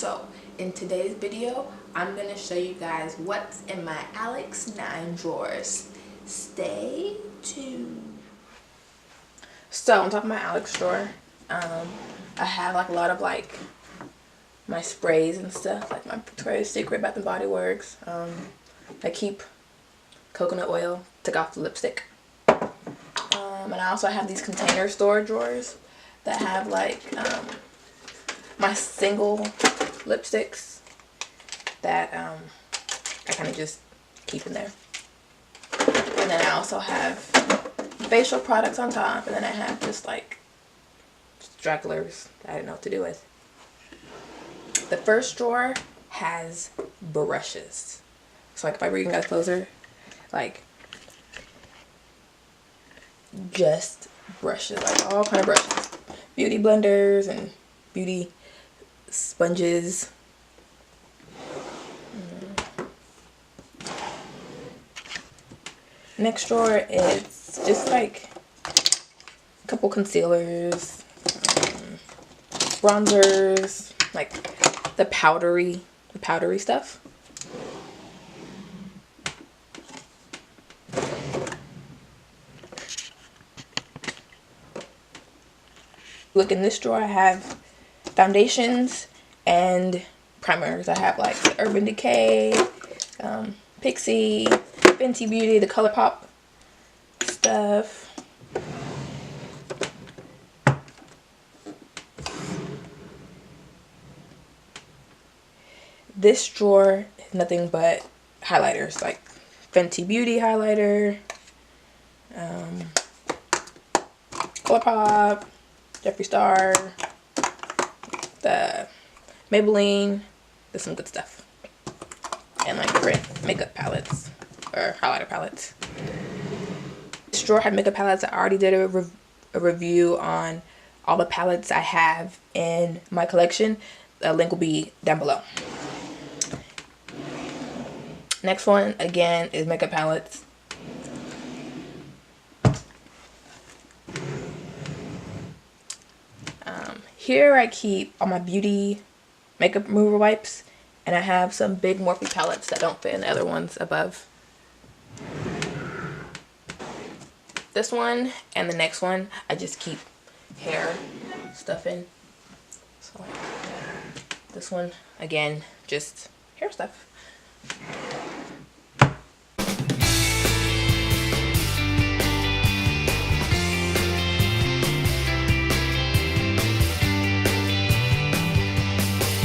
So in today's video, I'm going to show you guys what's in my Alex 9 drawers. Stay tuned. So on top of my Alex drawer, I have like a lot of like my sprays and stuff, like my Victoria's Secret Bath and Body Works. I keep coconut oil, took off the lipstick. And I also have these container store drawers that have like my single lipsticks that I kind of just keep in there. And then I also have facial products on top, and then I have just like stragglers that I didn't know what to do with. The first drawer has brushes. So like if I bring you guys closer, like just brushes, like all kind of brushes. Beauty blenders and beauty sponges. Next drawer is just like a couple concealers, bronzers, like the powdery stuff. Look, in this drawer I have foundations and primers. I have like the Urban Decay, Pixie, Fenty Beauty, the ColourPop stuff. This drawer is nothing but highlighters, like Fenty Beauty highlighter, ColourPop, Jeffree Star, the Maybelline. There's some good stuff. And like different makeup palettes or highlighter palettes. This drawer had makeup palettes. I already did a review on all the palettes I have in my collection. The link will be down below. Next one again is makeup palettes. Here I keep all my beauty makeup remover wipes, and I have some big Morphe palettes that don't fit in the other ones above. This one and the next one I just keep hair stuff in. So this one again, just hair stuff.